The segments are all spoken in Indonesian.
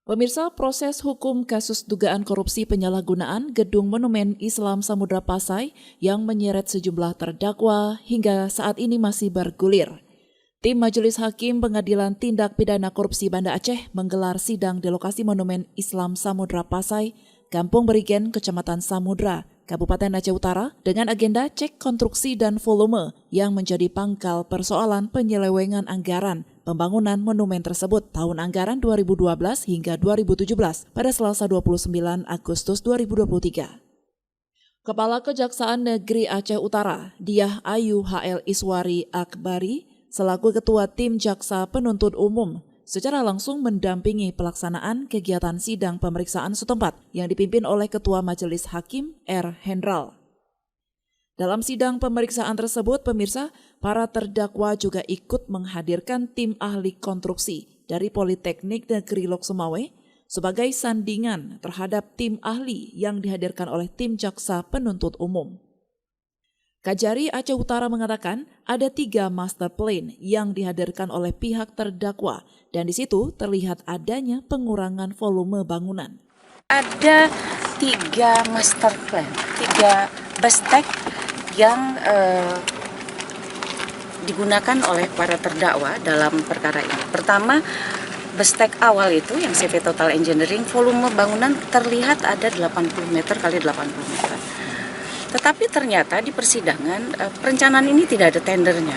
Pemirsa, proses hukum kasus dugaan korupsi penyalahgunaan Gedung Monumen Islam Samudra Pasai yang menyeret sejumlah terdakwa hingga saat ini masih bergulir. Tim Majelis Hakim Pengadilan Tindak Pidana Korupsi Banda Aceh menggelar sidang di lokasi Monumen Islam Samudra Pasai, Kampung Berigen, Kecamatan Samudra, Kabupaten Aceh Utara, dengan agenda cek konstruksi dan volume yang menjadi pangkal persoalan penyelewengan anggaran pembangunan monumen tersebut tahun anggaran 2012 hingga 2017 pada Selasa 29 Agustus 2023. Kepala Kejaksaan Negeri Aceh Utara, Diah Ayu HL Iswari Akbari, selaku Ketua Tim Jaksa Penuntut Umum, secara langsung mendampingi pelaksanaan kegiatan sidang pemeriksaan setempat yang dipimpin oleh Ketua Majelis Hakim R. Hendral. Dalam sidang pemeriksaan tersebut, pemirsa, para terdakwa juga ikut menghadirkan tim ahli konstruksi dari Politeknik Negeri Lok Sumawe sebagai sandingan terhadap tim ahli yang dihadirkan oleh tim jaksa penuntut umum. Kajari Aceh Utara mengatakan ada 3 master plan yang dihadirkan oleh pihak terdakwa dan di situ terlihat adanya pengurangan volume bangunan. Ada 3 master plan, 3 bestek yang digunakan oleh para terdakwa dalam perkara ini. Pertama, bestek awal itu yang CV Total Engineering, volume bangunan terlihat ada 80 meter kali 80 meter. Tetapi ternyata di persidangan perencanaan ini tidak ada tendernya.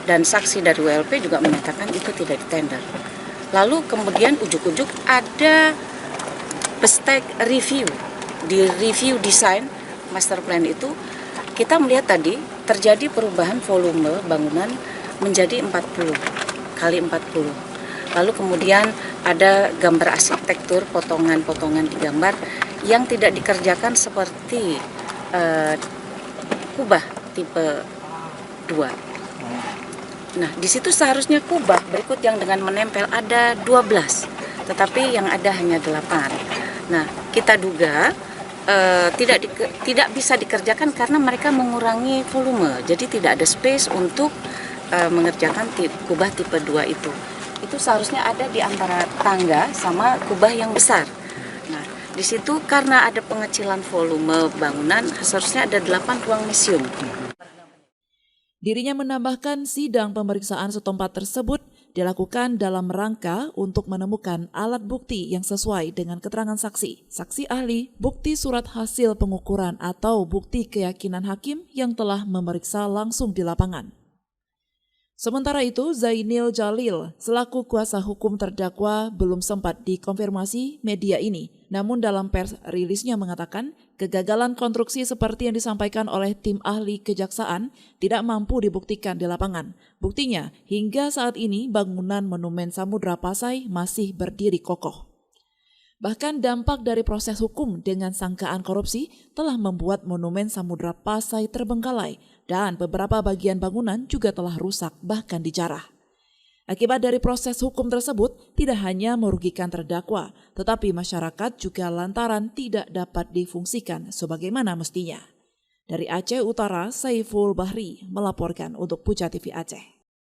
Dan saksi dari WLP juga menyatakan itu tidak ditender. Lalu kemudian ujuk-ujuk ada bestek review. Di review desain master plan itu kita melihat tadi terjadi perubahan volume bangunan menjadi 40 kali 40. Lalu kemudian ada gambar arsitektur, potongan-potongan di gambar yang tidak dikerjakan seperti kubah tipe 2. Nah, di situ seharusnya kubah berikut yang dengan menempel ada 12, tetapi yang ada hanya 8. Nah, kita duga tidak bisa dikerjakan karena mereka mengurangi volume, jadi tidak ada space untuk mengerjakan kubah tipe 2 itu. Itu seharusnya ada di antara tangga sama kubah yang besar. Nah, di situ karena ada pengecilan volume bangunan, seharusnya ada 8 ruang museum. Dirinya menambahkan sidang pemeriksaan setempat tersebut dilakukan dalam rangka untuk menemukan alat bukti yang sesuai dengan keterangan saksi, saksi ahli, bukti surat hasil pengukuran atau bukti keyakinan hakim yang telah memeriksa langsung di lapangan. Sementara itu, Zainil Jalil selaku kuasa hukum terdakwa belum sempat dikonfirmasi media ini. Namun dalam pers rilisnya mengatakan kegagalan konstruksi seperti yang disampaikan oleh tim ahli kejaksaan tidak mampu dibuktikan di lapangan. Buktinya, hingga saat ini bangunan Monumen Samudra Pasai masih berdiri kokoh. Bahkan dampak dari proses hukum dengan sangkaan korupsi telah membuat Monumen Samudra Pasai terbengkalai dan beberapa bagian bangunan juga telah rusak bahkan dijarah. Akibat dari proses hukum tersebut tidak hanya merugikan terdakwa, tetapi masyarakat juga lantaran tidak dapat difungsikan sebagaimana mestinya. Dari Aceh Utara, Saiful Bahri melaporkan untuk Puja TV Aceh.